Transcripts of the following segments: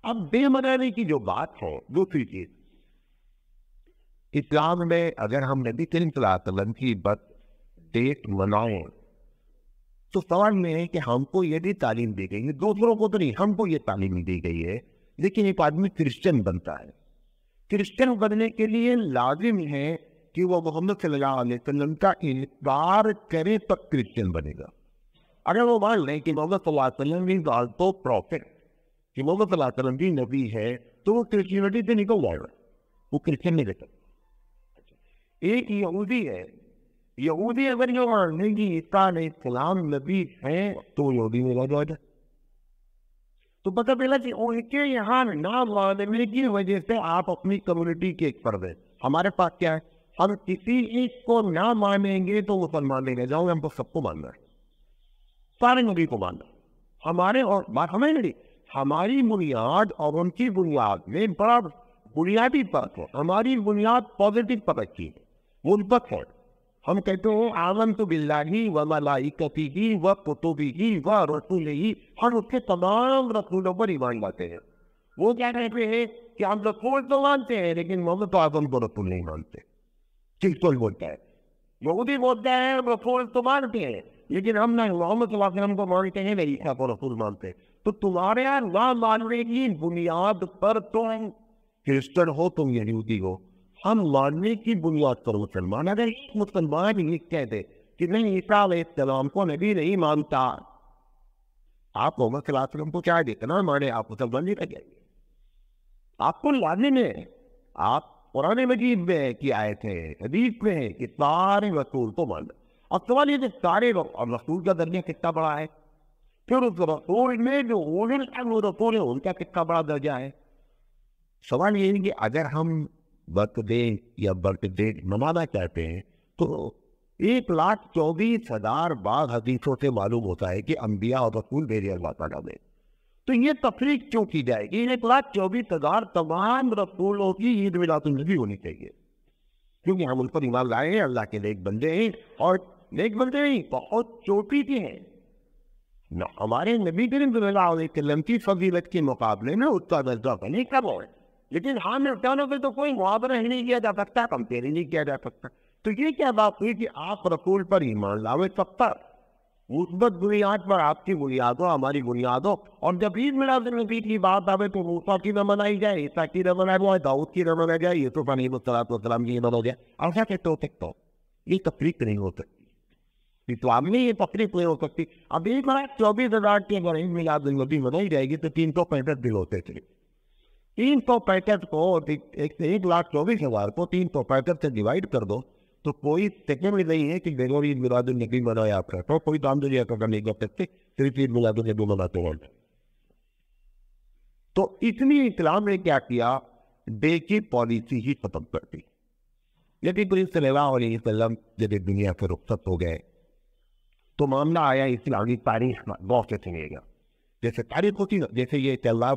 اب ڈے منانے کی جو بات ہے، دوسری چیز، اسلام میں اگر ہم نبی کریم صلی اللہ علیہ وسلم کی برتھ ڈیٹ منائیں تو سوال میں ہے کہ ہم کو یہ بھی تعلیم دی گئی ہے، دوسروں کو تو نہیں، ہم کو یہ تعلیم دی گئی ہے، لیکن ایک آدمی کرسچن بنتا ہے، کرسچن بننے کے لیے لازم ہے کہ وہ محمد صلی اللہ علیہ وسلم کا انکار کرے تب کرسچن بنے گا۔ اگر وہ مان لیں کہ محمد صلی اللہ علیہ وسلم is also prophet، کہ محمد صلی اللہ علیہ وسلم بھی نبی ہے، تو وہ کرسچینٹی سے نکل جائے گا، وہ کرسچن نہیں رہتا۔ ایک یہودی ہے، یہودی اگر یہ ماننے کی عیسیٰ علیہ السلام نبی ہیں تو یہودی میں رہ جائے، تو پتہ چلا کہ ان کے یہاں نہ ماننے کی وجہ سے آپ اپنی کمیونٹی کے ایک فرد ہیں۔ ہمارے پاس کیا ہے، ہم کسی ایک کو نہ مانیں گے تو مسلمان نہیں رہ جاؤں گے، ہم کو سب کو ماننا ہے، سارے نبی کو ماننا۔ ہمارے اور بات ہمیں نہیں، ہماری بنیاد اور ان کی بنیاد میں بڑا بنیادی فرق ہے۔ ہماری بنیاد پازیٹو فرق کی ہے، مثبت ہے۔ ہم کہتے ہیں آمنت باللہ و ملائکتہ و کتبہ و رسلہ، ہم اس کے تمام رسولوں پر ایمان لاتے ہیں۔ وہ کیا کہتے ہیں کہ ہم رسول تو مانتے ہیں لیکن محمد اعظم کو رسول نہیں مانتے۔ کس بولتا ہے؟ یہودی بولتا ہے ہم رسول تو مانتے ہیں لیکن ہم نہ محمد صلی اللہ علیہ وسلم کو مانتے ہیں نہ عیسیٰ کو رسول مانتے۔ تو تمہارے یہاں نہ ماننے کی بنیاد پر تم کرسچن ہو، تم یہودی ہو، ہم ماننے کی بنیاد پر مسلمان۔ اگر ایک مسلمان یہ کہہ دے کہ میں عیسیٰ علیہ السلام کو نبی نہیں مانتا، آپ محمد صلی اللہ علیہ وسلم کو کیا دیکھنا مانے، آپ مسلمان نہیں رہ جائیں گے۔ آپ کو لانے میں، آپ قرآن مجید میں کی آیت ہے، حدیث میں ہے کہ سارے رسول کو ماننا۔ اب سوال یہ کہ سارے رسول کا درجہ کتنا بڑا ہے، پھر اس رسول میں جو رسول ہے ان کا کتنا بڑا درجہ ہے۔ سوال یہ ہے کہ اگر ہم برتھ ڈے یا برتھ ڈیٹ منانا چاہتے ہیں تو 1,24,000 بعض حدیثوں سے معلوم ہوتا ہے کہ انبیاء اور رسول بھیجے اللہ تعالیٰ نے، تو یہ تفریق کیوں کی جائے گی؟ 1,24,000 تمام رسولوں کی عید میلاد النبی ہونی چاہیے، کیونکہ ہم ان پر ایمان لائے ہیں، اللہ کے نیک بندے ہیں، اور نیک بندے نہیں بہت چوٹی کے ہیں۔ ہمارے نبی کریم صلی اللہ علیہ وسلم کی فضیلت کے مقابلے میں اس کا درجہ نہیں کم ہے، لیکن ہم انسانوں پہ تو کوئی معاوضہ ہی نہیں کیا جا سکتا، کمپیئر ہی نہیں کیا جا سکتا۔ تو یہ کیا بات ہوئی کہ آپ رسول پر ایمان لاوے سب پر، مثبت بنیاد پر آپ کی بنیاد ہو، ہماری بنیاد ہو، اور جب عید میلاد النبی کی بات آئے تو موسیٰ کی نہ منائی جائے، عیسیٰ کی نہ منائی جائے، داؤد کی نہ منائی جائے، یوسف علیہ السلام کی نہ منائی جائے، ایسا کیسے ہو سکتا ہو؟ یہ تفریق نہیں ہو سکتی، اسلام میں یہ تفریق نہیں ہو سکتی۔ اب 1,24,000 کی اگر عید میلاد النبی منائی جائے گی تو 365 دن ہوتے تھے، 365 کو 1,24,000 کو 365 سے ڈیوائڈ کر دو تو کوئی سیکنڈ نہیں ہے کہ بغیر عید میلاد النبی منایا آپ کا، تو کوئی کام دنیا کا نہیں کر سکتے، صرف عید میلاد النبی مناتے ہیں۔ تو اس لیے اسلام نے کیا کیا، ڈے کی پالیسی ہی ختم کر دی۔ لیکن کریم صلی اللہ علیہ وسلم جب دنیا سے رخصت ہو گئے تو معاملہ آیا اسلامی تاریخ بہت سے سنگے گا، جیسے تاریخ ہوتی، جیسے یہ چل رہا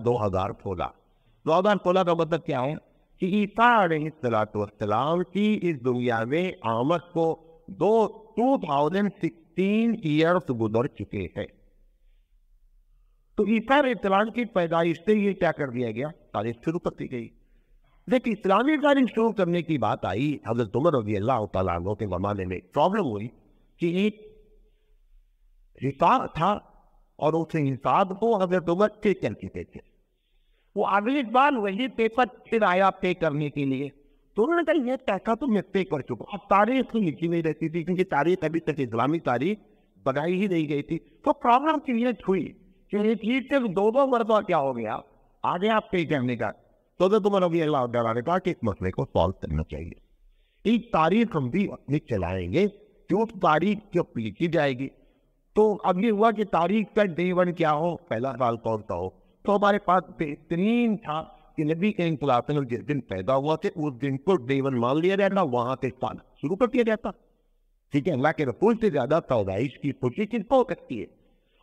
2016 کا مطلب کیا ہے کہ عیسیٰ علیہ السلام کی اس دنیا میں آمد کو 2016 ایئرس گزر چکے ہیں۔ تو عیسیٰ علیہ السلام کی پیدائش سے یہ کیا کر دیا گیا، تاریخ شروع کر دی گئی۔ لیکن اسلامی تاریخ شروع کرنے کی بات آئی، حضرت عمر رضی اللہ تعالیٰ عنہ کے زمانے میں پرابلم ہوئی کہ ایک حساب تھا اور اس حساب کو حضرت عمر پے کر چکے تھے، وہ اگلی بار وہی پیپر پھر آیا پے کرنے کے لیے، تو انہوں نے کہا یہ پیسہ تو میں پے کر چکا۔ اب تاریخ لکھی نہیں رہتی تھی کیونکہ تاریخ ابھی تک اسلامی تاریخ بنائی ہی نہیں گئی تھی، تو پرابلم کریٹ ہوئی کہ یہ چیز سے 2 مرتبہ کیا ہو گیا آگے آپ پے کرنے کا۔ تو حضرت عمر رضی اللہ تعالیٰ نے کہا کہ اس مسئلے کو سالو کرنا چاہیے، ایک تاریخ ہم بھی اپنی چلائیں گے کہ اس تاریخ جب لکھی جائے گی تو اب یہ ہوا کہ تاریخ کا ڈے 1 کیا ہو، پہلا سال کون سا ہو۔ تو ہمارے پاس بہترین تھا کہ نبی کریم صلی اللہ علیہ وسلم جس دن پیدا ہوا تھے اس دن کو ڈے 1 مان لیا جاتا، وہاں سے سال شروع کر دیا جاتا۔ ٹھیک ہے، اللہ کے رسول سے زیادہ پیدائش کی خوشی کس کو ہو سکتی ہے؟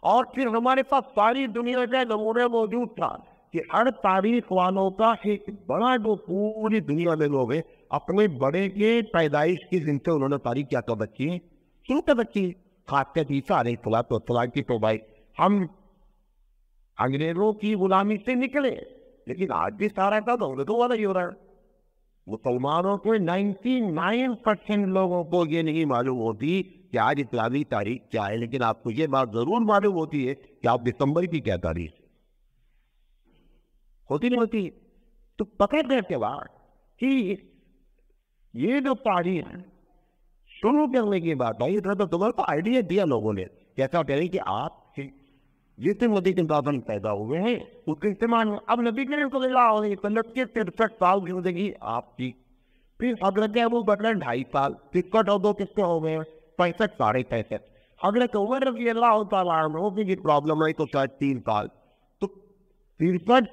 اور پھر ہمارے پاس ساری دنیا کا نمونہ موجود تھا کہ ہر تاریخ والوں کا ایک بڑا جو پوری دنیا میں لوگ ہیں اپنے بڑے کے پیدائش کے دن سے انہوں نے تاریخ کیا کر رکھی ہے، شروع کر رکھی ہے۔ خاص کر عیسیٰ علیہ السلام کی تو بھائی ہم انگریزوں کی غلامی سے نکلے لیکن آج بھی سارا ایسا دولتوں والا ہی ہو رہا ہے. مسلمانوں کو 99% لوگوں کو یہ نہیں معلوم ہوتی کہ آج اسلامی تاریخ کیا ہے, لیکن آپ کو یہ بات ضرور معلوم ہوتی ہے کہ آپ دسمبر کی کیا تاریخ ہوتی نہیں ہوتی. تو پکڑنے کے بعد کہ یہ جو تاریخ شروع کرنے کی بات آئی تو تمہارے کو آئیڈیا دیا لوگوں نے, کیسا کہہ رہے کہ آپ جس دن نبی کے بابن پیدا ہوئے ہیں اس کے استعمال اب نبی کریم صلی اللہ علیہ وسلم کے 63 سال کی زندگی آپ کی, پھر حضرت ابو بکر 2.5 سال, ٹکٹ اور 2 قسطیں ہو گئے 65 ساڑھے 65, حضرت عمر رضی اللہ تعالیٰ عنہ کی پرابلم آئی تو شاید 3 سال, تو 63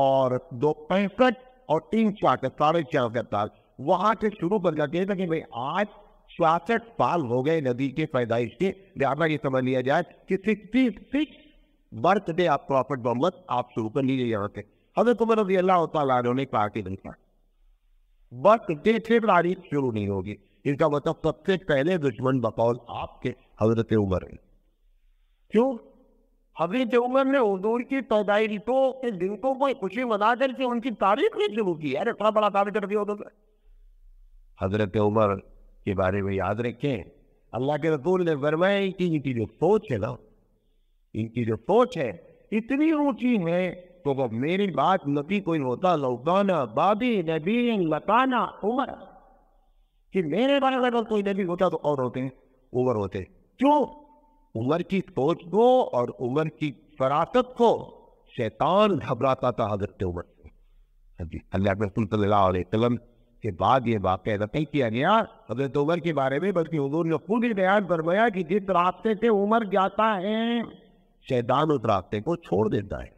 اور 2 65 اور 3 66 ساڑھے 66 سال وہاں سے شروع کر جاتے ہیں کہ بھائی آج 66 سال ہو گئے نبی کے پیدائش کے, لہٰذا یہ سمجھ لیا جائے کہ 66 برتھ ڈے آپ پراپٹ محمد آپ شروع کر لیجیے یہاں سے. حضرت عمر رضی اللہ تعالیٰ عنہ نے کہا کہ نہیں, برتھ ڈے سے تاریخ شروع نہیں ہوگی, ان کا مطلب سب سے پہلے دشمن بقول آپ کے حضرت عمر ہیں. کیوں؟ حضرت عمر نے حضور کی پیدائش کے دن کو کوئی خوشی منا کر کے ان کی تاریخ نہیں شروع کی ہے, اتنا بڑا تاریخ کر دیا. حضرت عمر کے بارے میں یاد رکھیں, اللہ کے رسول نے فرمایا کہ ان کی جو سوچ ہے نا, ان کی جو سوچ ہے اتنی اونچی ہے تو وہ میری بات نبی کوئی ہوتا لوکانا بابی نبی لکانا عمر, کہ میرے بارے میں اگر کوئی نبی ہوتا تو اور ہوتے ہیں, عمر ہوتے. کیوں؟ عمر کی سوچ کو اور عمر کی فراست کو شیطان گھبراتا تھا حضرت عمر سے. جی اللہ کے رسول صلی اللہ علیہ وسلم کے بعد یہ واقعہ نہیں کیا گیا حضرت عمر کے بارے میں, بلکہ حضور نے خود ہی بیان فرمایا کہ جس راستے سے عمر جاتا ہے شیطان اس راستے کو چھوڑ دیتا ہے.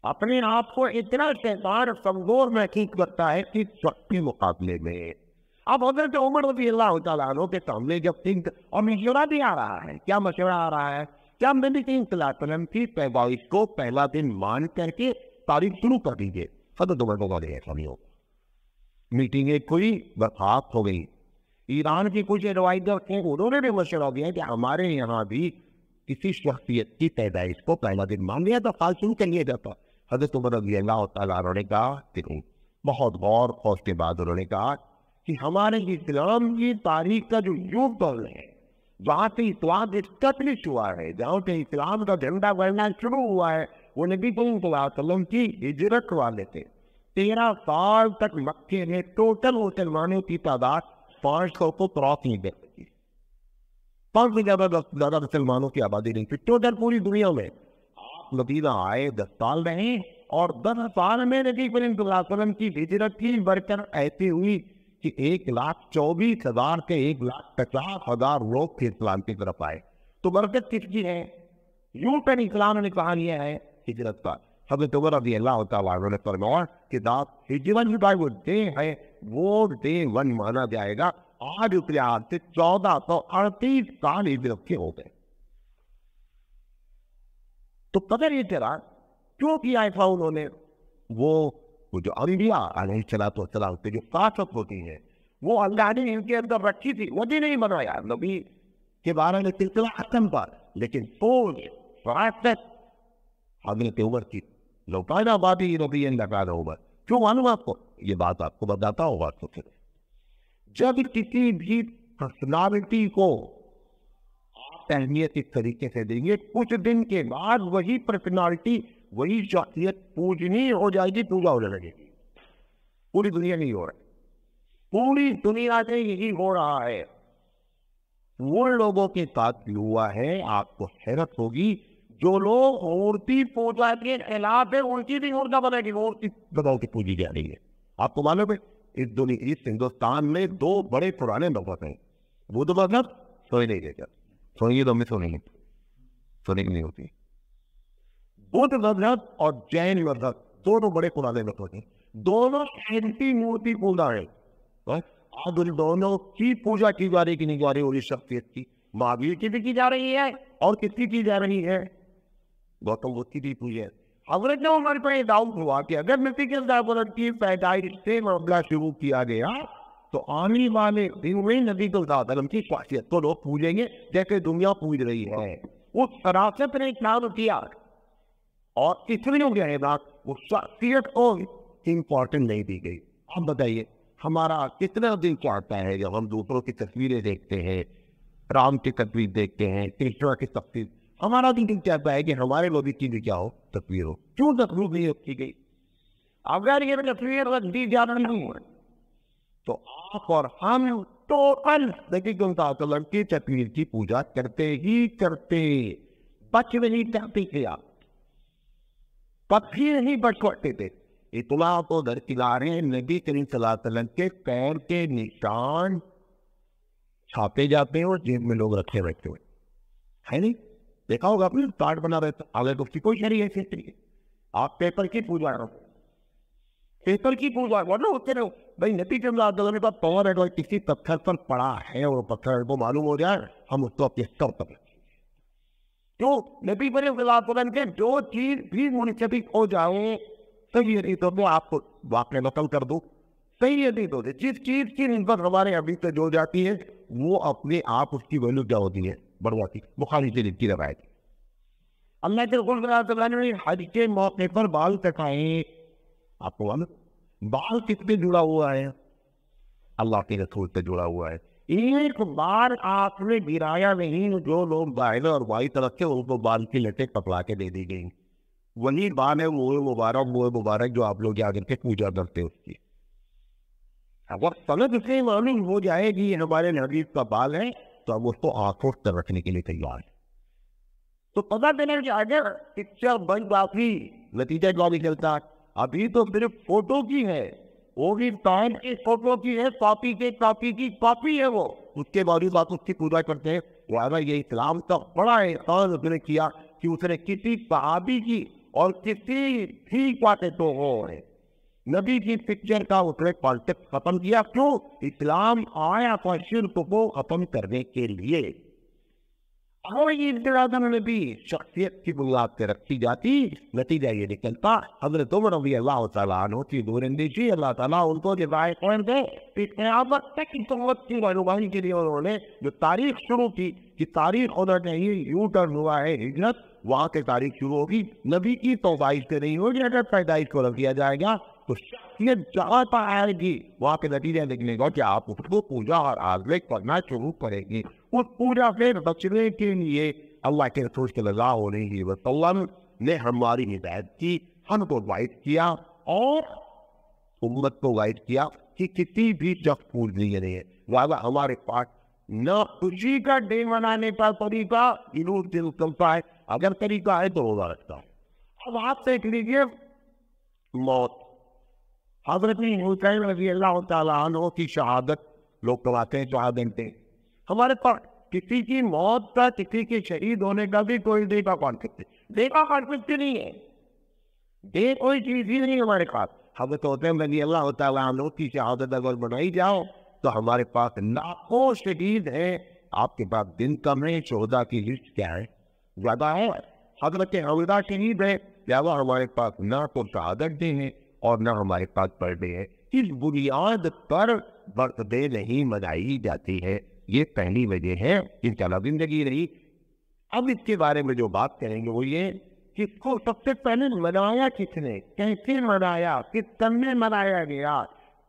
اپنے آپ کو اتنا شیطان کمزور محسوس کرتا ہے کہ شخص کے مقابلے میں. اب حضرت عمر رضی اللہ تعالیٰ عنہ کے سامنے جب سنگھ اور مشورہ بھی آ رہا ہے, کیا مشورہ آ رہا ہے؟ کیا نبی کریم صلی اللہ علیہ وسلم کی پیدائش کو پہلا دن مان کر کے تاریخ شروع کر دیجیے. حضرت عمر کو بولے ایسا نہیں ہوگا. میٹنگیں کوئی برخاست ہو گئی. ایران کی کچھ روایتیں انہوں نے بھی مشورہ دیا کہ ہمارے یہاں بھی کسی شخصیت کی پیدائش کو پہلا دن مان لیا تو سال شروع کر لیا جاتا. حضرت عمر رضی اللہ تعالیٰ عنہ نے کہا کہ بہت غور خوف کے بعد انہوں نے کہا کہ ہمارے اسلام کی تاریخ کا جو یوگ دور ہے, جہاں سے اسلام اسٹیبلش ہوا ہے, جہاں سے اسلام کا جھنڈا بڑھنا شروع ہوا ہے, وہ نبی کریم صلی اللہ علیہ وسلم کی ہجرت والے تھے. 13 سال تک مکے میں ٹوٹل مسلمانوں کی تعداد 500 کو کراس نہیں کر سکی. 5 سے زیادہ مسلمانوں کی آبادی نہیں تھی ٹوٹل پوری دنیا میں. آپ مدینہ آئے 10 سال رہے اور 10 سال میں نبی کریم صلی اللہ علیہ وسلم کی ہجرت کی برکت ایسی ہوئی کہ 1,24,000 کے 1,50,000 لوگ اسلام کی طرف آئے. تو برکت کس کی ہے؟ یوں پر اسلام نے کہا لیا ہے ہجرت کا. حضرت عمر رضی اللہ تعالیٰ عنہ نے فرمایا کہ ہجرت کا وہ ڈے ہے وہ ڈے 1 مانا جائے گا. آج اس لحاظ سے 1438 سال ہجرت کے ہو گئے. تو قدر یہ چلا کیوں کیا ایسا انہوں نے؟ وہ جو انبیاء علیہ السلام سے جو خاصت ہوتی ہے وہ اللہ نے ان کے اندر رکھی تھی, وہ بھی نہیں بنایا نبی کے بارے میں سلسلہ ختم پر, لیکن پوری فراست حضرت عمر کی لوکانا بادی نبی لگانا عمر. کیوں معلوم آپ کو؟ یہ بات آپ کو بتاتا ہوگا. جب کسی بھی پرسنالٹی کو آپ اہمیت اس طریقے سے دیں گے, کچھ دن کے بعد وہی پرسنالٹی وہی شخصیت پوجنی ہو جائے گی, پوجا ہونے لگے گی. پوری دنیا نہیں ہو رہا, پوری دنیا سے یہی ہو رہا ہے. وہ لوگوں کے ساتھ بھی ہوا ہے, آپ کو حیرت ہوگی, جو لوگ مورتی پوجا کے خلاف ہے ان کی بھی مورتا بنے گی, مورتی بتاؤ کی پوجی جا رہی ہے. آپ کو معلوم ہے اس ہندوستان میں 2 بڑے پرانے مذہب ہیں. وہ تو مذہب سوئی نہیں دے گا, سوئیں تو ہمیں سونے کی نہیں ہوتی. بدھ مذہب اور جین مذہب دونوں بڑے پرانے مذہب ہیں, دونوں اینٹی مورتی پوجا ہے. اب ان دونوں کی پوجا کی جا رہی کی نہیں جا رہی, اور اس شخصیت کی مہاویر کی بھی کی جا رہی ہے اور کس کی جا رہی ہے؟ گوتم بدھ کی بھی پوجا ہے. حضرت عمر پر یہ ڈاؤٹ ہوا کہ اگر نبی کے صاحب کی پیدائش سے معاملہ شروع کیا گیا تو آنے والے دن میں نبی کے صاحب کی خاصیت کو لوگ پوجیں گے جیسے دنیا پوج رہی ہے. اس فراست نے کام کیا اور اس لیے کہے گا وہ شخصیت کو امپورٹنٹ نہیں دی گئی. اب بتائیے ہمارا کتنا دل چاہتا ہے جب ہم دوسروں کی تصویریں دیکھتے ہیں, رام کی تصویر دیکھتے ہیں, کرشنا کی تصویر, ہمارا دل چاہتا ہے کہ ہمارے نبی کی بھی کیا ہو, تصویر ہو. کیوں تصویر نہیں رکھی گئی؟ اگر یہ تصویر رکھ دی جا رہی ہے تو آپ اور ہم ٹوٹل نبی صلی اللہ علیہ وسلم کی تصویر کی پوجا کرتے ہی کرتے, بچ نہیں کرتے تھے, آپ پتھر نہیں بچ سکتے تھے. اطلاع تو درکنارے نبی کریم صلی اللہ علیہ وسلم کے پیر کے نشان چھاپے جاتے ہیں اور جیب میں لوگ رکھے رہتے ہوئے, ہے نہیں؟ دیکھا ہوگا آپ نے کارڈ بنا رہتا, اگر تو کوئی شریعت ہے اس طریقے. آپ پیپر کی پوجا کرو, پیپر کی پوجا کرو, ہوتے رہو بھائی. نبی صلی اللہ علیہ وسلم کا پاور ہے, کسی پتھر پر پڑا ہے اور پتھر کو معلوم ہو جائے, ہم اس کو اپنے سر پر رکھیں. کیوں؟ نبی صلی اللہ علیہ وسلم کے جو چیز بھی منسبت ہو جائے, صحیح حدیثوں میں آپ کو واقع نقل کر دو, صحیح حدیثوں سے جس چیز کی نسبت ہمارے حدیث سے جو جاتی ہے وہ اپنے آپ اس کی ویلیو کیا ہوتی ہے, بڑھواتی. بخاری شریف کی روایت. اللہ کے رسول صلی اللہ علیہ وسلم نے حج کے موقع پر بال کٹائے. آپ کو معلوم بال کس پہ جڑا ہوا ہے؟ اللہ کے رسول سے جڑا ہوا ہے. ایک بار آپ نے گرایا نہیں, جو لوگ دائیں اور بائیں طرف سے ان کو بال کی لٹیں پکڑا کے دے دی گئی. وہی بال ہے منہ مبارک جو آپ لوگ جا کر کے پوجا کرتے اس کی. اگر سند سے معلوم ہو جائے گی یہ ہمارے نبی کا بال ہے تو ہم اس کو آنکھوں سے رکھنے کے لیے تیار ہیں. تو پتہ دینا کہ اگر پکچر بن باقی نتیجہ کیا نکلتا. ابھی تو صرف فوٹو کی ہے, وہ بھی ٹائم کی فوٹو کی ہے, کاپی کی کاپی ہے وہ, اس کے باوجود آپ اس کی پوجا کرتے ہیں. لہٰذا یہ اسلام کا بڑا احسان اس نے کیا کہ اس نے کسی صحابی کی اور کسی بھی باتیں تو ہو نبی کی پکچر کا اس نے کانٹیکٹ ختم کیا. کیوں؟ اسلام آیا تھا شرک کو ختم کرنے کے لیے. اور یہ ارتداد میں بھی شخصیت کی بنیاد سے رکھی جاتی, نتیجہ یہ نکلتا حضرت عمر رضی اللہ تعالیٰ عنہ کی دور اندیشی, اللہ تعالیٰ ان کو جزائے خیر دے. قیامت تک اس امت کی رہنمائی کے لیے انہوں نے جو تاریخ شروع کی کہ تاریخ ہونا چاہیے, یو ٹرن ہوا ہے ہجرت, وہاں سے تاریخ شروع ہوگی. نبی کی پیدائش سے نہیں ہوگی. اگر پیدائش کو رکھ دیا جائے گا تو شخصیت جہاں پر آئے گی وہاں پہ نتیجہ نکلے گا کہ آپ اس کو پوجا اور آزمائش کرنا شروع کریں گے. اس پوجا سے بچنے کے لیے اللہ کے رسول صلی اللہ علیہ وسلم نے ہماری ہدایت کی, ہم کو گائیڈ کیا اور امت کو گائیڈ کیا کہ کسی بھی شخص پوج نہیں ہے. لہٰذا ہمارے پاس نہ خوشی کا ڈے منانے کا طریقہ جلوس سے نکلتا ہے, اگر طریقہ ہے تو روزہ رکھتا ہے. اب آپ دیکھ لیجیے موت, حضرت حسین رضی اللہ تعالیٰ عنہ کی شہادت لوگ کماتے ہیں, شہادت ہیں. ہمارے پاس کسی کی موت کا, کسی کے شہید ہونے کا بھی کوئی ڈے کا کانسیپٹ نہیں ہے. ڈے کوئی چیز ہی نہیں ہمارے پاس. حضرت حسین رضی اللہ تعالیٰ عنہ کی شہادت اگر بنائی جاؤ تو ہمارے پاس لاکھوں شہید ہیں. آپ کے پاس دن کم ہے, شہداء کی لسٹ کیا ہے؟ زیادہ ہے. حضرت حمزہ شہید ہے, لہٰذا ہمارے پاس نہ تو شہادت ڈے ہے اور نہ ہمارے پاس برتھ ڈے ہے. اس بنیاد پر برتھ ڈے نہیں منائی جاتی ہے. یہ پہلی وجہ ہے کہ چلا زندگی رہی. اب اس کے بارے میں جو بات کریں گے وہ یہ کہ اس کو سب سے پہلے منایا کس نے, کیسے منایا, کس سن میں منایا گیا,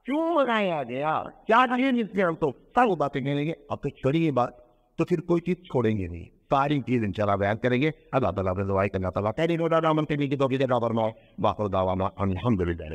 کیوں منایا گیا, کیا چیز جس سے ہم تو سب باتیں کریں گے. اب تو چھوڑیے بات, تو پھر کوئی چیز چھوڑیں گے نہیں. ساری چیز انشاءاللہ بیان کریں گے. اللہ تعالیٰ سے دعائیں کرنا تعالیٰ تیری نوڈا نامن کے لیے تو باخر دعوانا الحمدللہ.